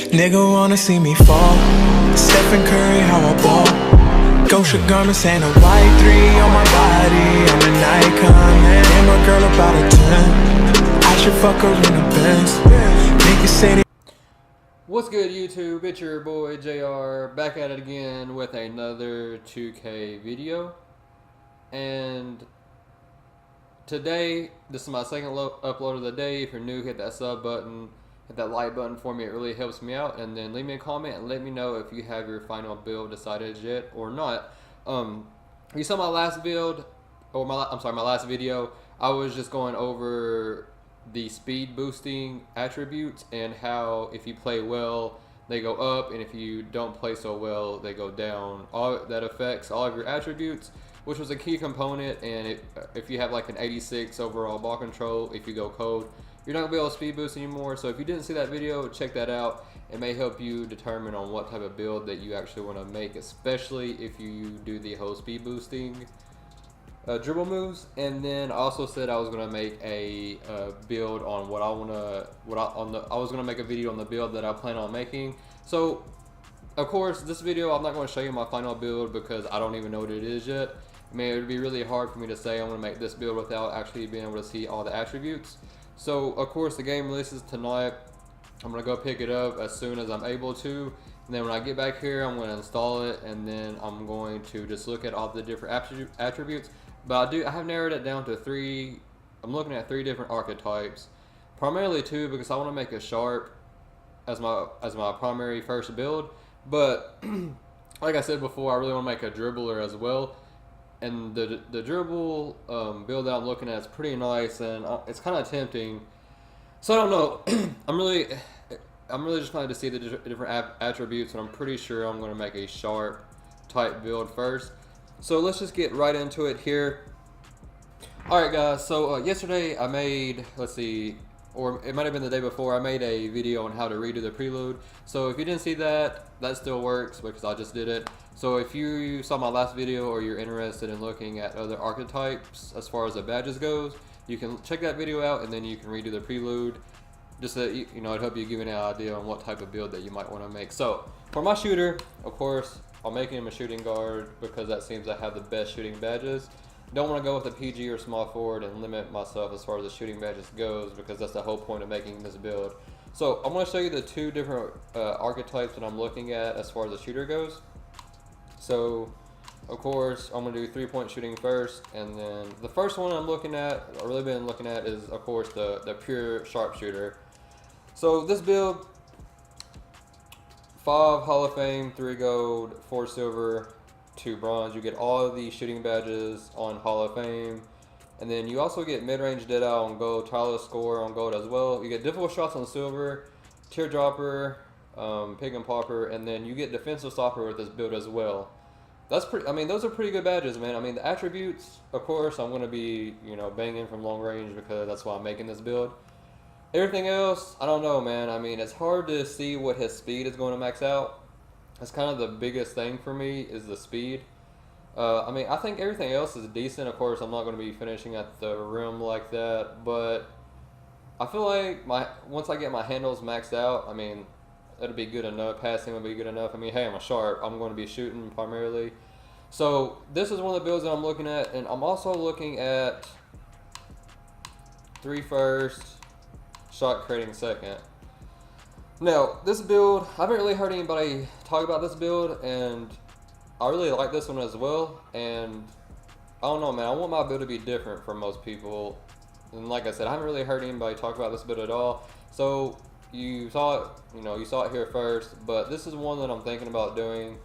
Nigga wanna see me fall. Stephen Curry, how I ball. Gosha garments and a white 3 on my body. I'm an icon, man. Damn, a girl about a 10. I should fuck her in a Benz. Niggas say they... What's good, YouTube? It's your boy JR, back at it again with another 2K video. And today, this is my second upload of the day. If you're new, hit that sub button, hit that like button for me. It really helps me out. And then leave me a comment and let me know if you have your final build decided yet or not. You saw my last build, or my last video. I was just going over the speed boosting attributes and how if you play well they go up, and if you don't play so well they go down. All that affects all of your attributes, which was a key component. And if you have like an 86 overall ball control, if you go cold, you're not gonna be able to speed boost anymore. So if you didn't see that video, check that out. It may help you determine on what type of build that you actually want to make, especially if you do the whole speed boosting dribble moves. And then I also said I was gonna make a build on I was gonna make a video on the build that I plan on making. So of course this video I'm not going to show you my final build because I don't even know what it is yet. I mean, it would be really hard for me to say I'm going to make this build without actually being able to see all the attributes. So of course the game releases tonight. I'm going to go pick it up as soon as I'm able to. And then when I get back here, I'm going to install it, and then I'm going to just look at all the different attributes. But I have narrowed it down to 3. I'm looking at 3 different archetypes, primarily 2 because I want to make a sharp as my primary first build. But like I said before, I really want to make a dribbler as well. And the dribble build that I'm looking at is pretty nice, and it's kind of tempting. So I don't know. I'm really just trying to see the different attributes, and I'm pretty sure I'm going to make a sharp type build first. So let's just get right into it here. Alright guys, so yesterday I made, let's see, or it might have been the day before, I made a video on how to redo the prelude. So if you didn't see that, that still works because I just did it. So if you saw my last video or you're interested in looking at other archetypes as far as the badges goes, you can check that video out, and then you can redo the prelude. Just so you know, it'd help you give you an idea on what type of build that you might want to make. So for my shooter, of course, I'm making him a shooting guard because that seems to have the best shooting badges. Don't want to go with a PG or small forward and limit myself as far as the shooting badges goes, because that's the whole point of making this build. So I'm going to show you the 2 different archetypes that I'm looking at as far as the shooter goes. So of course I'm going to do 3-point shooting first, and then the first one I'm looking at, or really been looking at, is of course the pure sharpshooter. So this build, 5 Hall of Fame, 3 gold, 4 silver, 2 bronze. You get all of the shooting badges on Hall of Fame. And then you also get mid-range deadeye on gold, tireless score on gold as well. You get difficult shots on silver, teardropper, pig and popper, and then you get defensive stopper with this build as well. That's pretty, I mean, those are pretty good badges, man. I mean, the attributes, of course, I'm going to be, you know, banging from long range because that's why I'm making this build. Everything else, I don't know, man. I mean, it's hard to see what his speed is going to max out. That's kind of the biggest thing for me, is the speed. I mean, I think everything else is decent. Of course, I'm not going to be finishing at the rim like that, but I feel like once I get my handles maxed out, I mean, it'll be good enough. Passing will be good enough. I mean, hey, I'm a sharp. I'm going to be shooting primarily. So this is one of the builds that I'm looking at, and I'm also looking at 3 first, shot creating second. Now, this build, I haven't really heard anybody talk about this build, and I really like this one as well. And I don't know, man, I want my build to be different from most people. And like I said, I haven't really heard anybody talk about this build at all. So you saw it, you saw it here first, but this is one that I'm thinking about doing.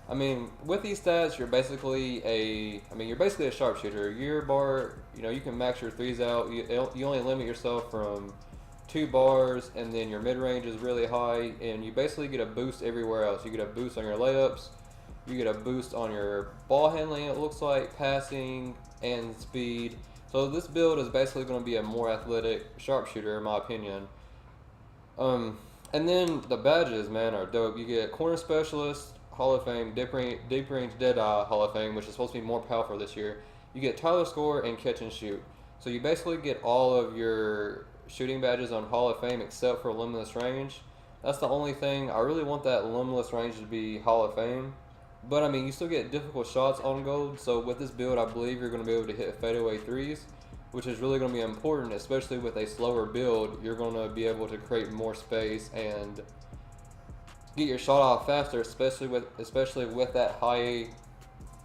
I mean, with these stats, you're basically a sharpshooter. Your bar, you can max your 3s out. You only limit yourself from 2 bars, and then your mid-range is really high, and you basically get a boost everywhere else. You get a boost on your layups, you get a boost on your ball handling, it looks like, passing, and speed. So this build is basically going to be a more athletic sharpshooter, in my opinion. And then the badges, man, are dope. You get corner specialist, Hall of Fame, deep range deadeye Hall of Fame, which is supposed to be more powerful this year. You get Tyler score and catch and shoot. So you basically get all of your shooting badges on Hall of Fame except for limitless range, That's the only thing. I really want that limitless range to be Hall of Fame. But I mean, you still get difficult shots on gold. So with this build, I believe you're going to be able to hit fadeaway threes, which is really going to be important, especially with a slower build. You're going to be able to create more space and get your shot off faster, especially with that high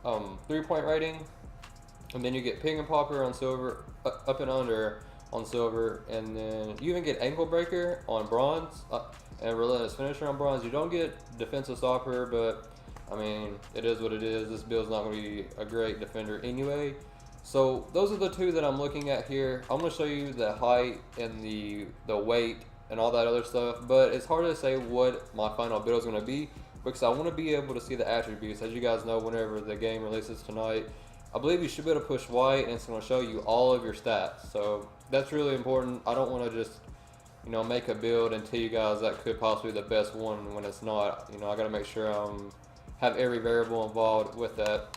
3-point rating. And then you get ping and popper on silver, up and under on silver, and then you even get ankle breaker on bronze, and relentless finisher on bronze. You don't get defensive stopper, but I mean, it is what it is. This build's not going to be a great defender anyway. So those are the two that I'm looking at here. I'm going to show you the height and the weight and all that other stuff, but it's hard to say what my final build is going to be because I want to be able to see the attributes. As you guys know, whenever the game releases tonight, I believe you should be able to push Y, and it's going to show you all of your stats. So that's really important. I don't want to just, make a build and tell you guys that could possibly be the best one when it's not. I got to make sure have every variable involved with that.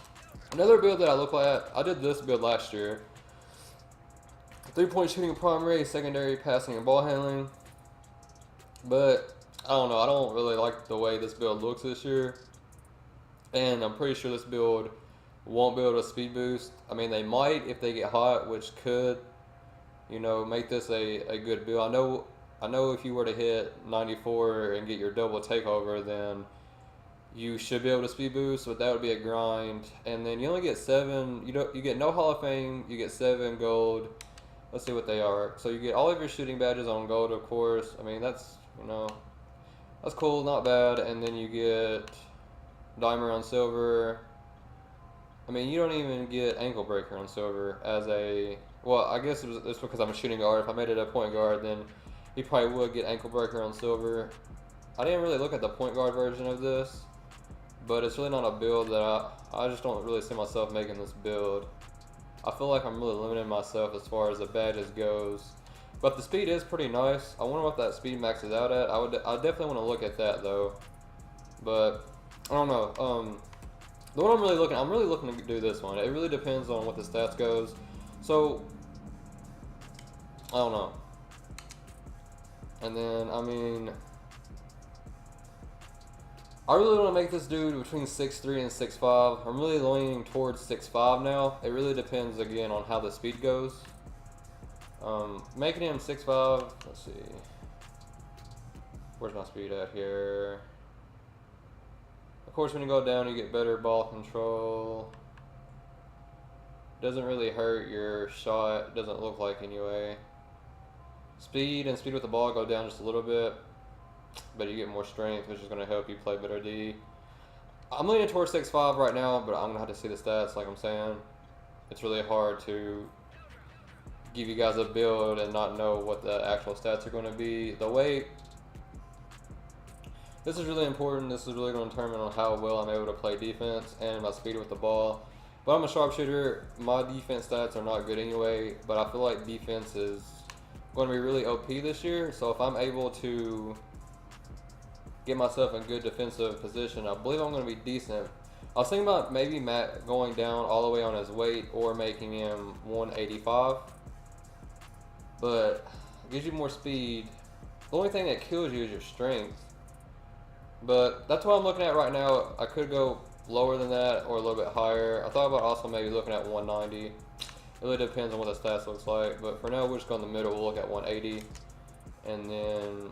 Another build that I look at, I did this build last year. 3-point shooting primary, secondary passing and ball handling. But I don't know. I don't really like the way this build looks this year, and I'm pretty sure this build won't be able to speed boost. I mean, they might if they get hot, which could, make this a good build. I know if you were to hit 94 and get your double takeover, then you should be able to speed boost, but that would be a grind. And then you only get 7. You get no Hall of Fame. You get 7 gold. Let's see what they are. So you get all of your shooting badges on gold, of course. I mean, that's that's cool, not bad. And then you get dimer on silver. I mean, you don't even get ankle breaker on silver as a, well, I guess it's because I'm a shooting guard. If I made it a point guard, then you probably would get ankle breaker on silver. I didn't really look at the point guard version of this, but it's really not a build that I just don't really see myself making this build. I feel like I'm really limiting myself as far as the badges goes. But the speed is pretty nice. I wonder what that speed maxes out at. I definitely want to look at that though. But I don't know. The one I'm really looking to do this one. It really depends on what the stats goes. So I don't know. And then I mean, I really want to make this dude between 6'3" and 6'5". I'm really leaning towards 6'5" now. It really depends again on how the speed goes. Making him 6'5", let's see. Where's my speed at here? Of course, when you go down, you get better ball control. Doesn't really hurt your shot, doesn't look like anyway. Speed and speed with the ball go down just a little bit, but you get more strength, which is going to help you play better D. I'm leaning towards 6'5" right now, but I'm going to have to see the stats, like I'm saying. It's really hard to give you guys a build and not know what the actual stats are going to be. The weight, this is really important. This is really going to determine on how well I'm able to play defense and my speed with the ball. But I'm a sharpshooter. My defense stats are not good anyway, but I feel like defense is going to be really OP this year. So if I'm able to get myself in good defensive position, I believe I'm going to be decent. I was thinking about maybe Matt going down all the way on his weight or making him 185, but it gives you more speed. The only thing that kills you is your strength. But that's what I'm looking at right now. I could go lower than that or a little bit higher. I thought about also maybe looking at 190. It really depends on what the stats looks like. But for now, we'll just go in the middle. We'll look at 180. And then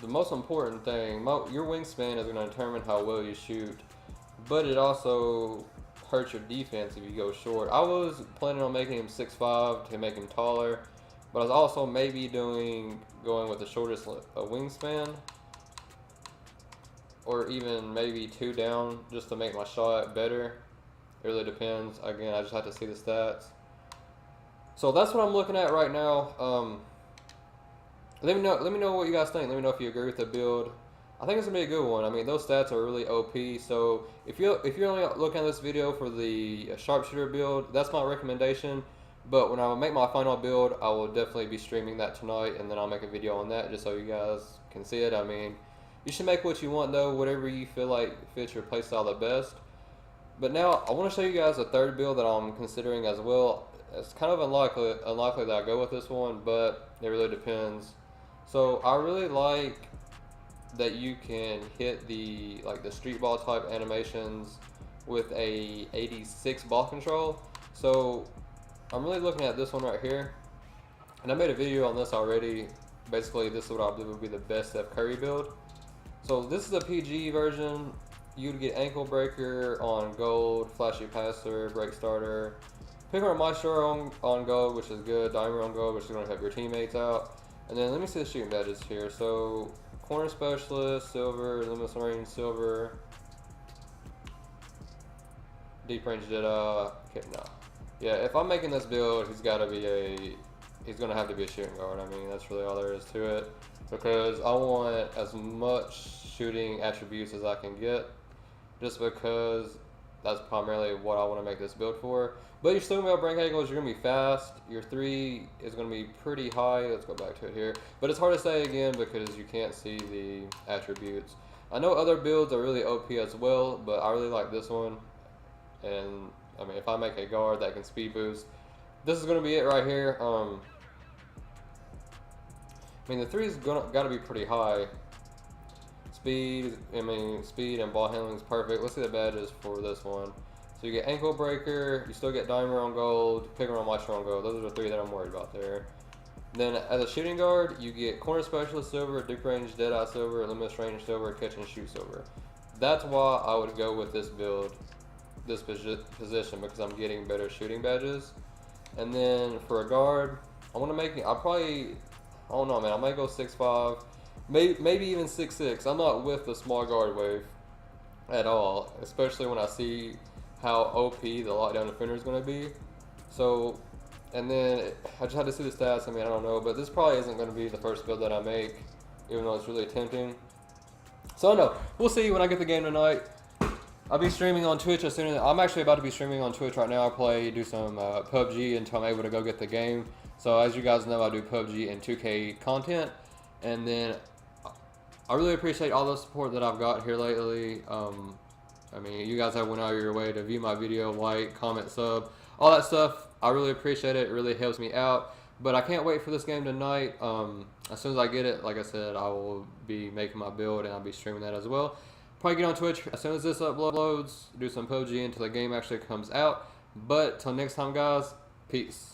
the most important thing, your wingspan is going to determine how well you shoot. But it also hurts your defense if you go short. I was planning on making him 6'5" to make him taller. But I was also maybe going with the shortest wingspan, or even maybe 2 down just to make my shot better. It really depends. Again, I just have to see the stats. So that's what I'm looking at right now. Let me know what you guys think. Let me know if you agree with the build. I think it's gonna be a good one. I mean, those stats are really OP. So if you're only looking at this video for the sharpshooter build, that's my recommendation. But when I make my final build, I will definitely be streaming that tonight, and then I'll make a video on that just so you guys can see it. I mean, you should make what you want though, whatever you feel like fits your playstyle the best. But now I want to show you guys a third build that I'm considering as well. It's kind of unlikely that I go with this one, but it really depends. So I really like that you can hit the street ball type animations with a 86 ball control. So I'm really looking at this one right here, and I made a video on this already. Basically, this is what I believe would be the best Steph Curry build. So this is a PG version. You'd get ankle breaker on gold, flashy passer, break starter, pick up maestro on gold, which is good, dimer on gold, which is going to help your teammates out. And then let me see the shooting badges here. So corner specialist, silver, limitless range, silver, deep range Jedi. Okay, no. Yeah, if I'm making this build, he's going to have to be a shooting guard. I mean, that's really all there is to it, because I want as much shooting attributes as I can get, just because that's primarily what I want to make this build for. But your swing break angles, you're going to be fast. Your 3 is going to be pretty high. Let's go back to it here. But it's hard to say again because you can't see the attributes. I know other builds are really OP as well, but I really like this one. And I mean, if I make a guard that can speed boost, this is going to be it right here. I mean, the 3's got to be pretty high. Speed and ball handling is perfect. Let's see the badges for this one. So you get ankle breaker, you still get dimer on gold, pick on maestro on gold. Those are the 3 that I'm worried about there. Then as a shooting guard, you get corner specialist silver, deep range Deadeye silver, limitless range silver, catch and shoot silver. That's why I would go with this build, this position, because I'm getting better shooting badges. And then for a guard, I don't know, man. I might go 6'5", maybe even 6'6". I'm not with the small guard wave at all, especially when I see how OP the lockdown defender is going to be. So, and then I just had to see the stats. I mean, I don't know, but this probably isn't going to be the first build that I make, even though it's really tempting. So, no, we'll see when I get the game tonight. I'll be streaming on Twitch as soon as I'm actually about to be streaming on Twitch right now. I do some PUBG until I'm able to go get the game. So as you guys know, I do PUBG and 2K content, and then I really appreciate all the support that I've got here lately. I mean, you guys have went out of your way to view my video, like, comment, sub, all that stuff. I really appreciate it. It really helps me out. But I can't wait for this game tonight. As soon as I get it, like I said, I will be making my build and I'll be streaming that as well. Probably get on Twitch as soon as this uploads, do some PUBG until the game actually comes out. But till next time, guys, peace.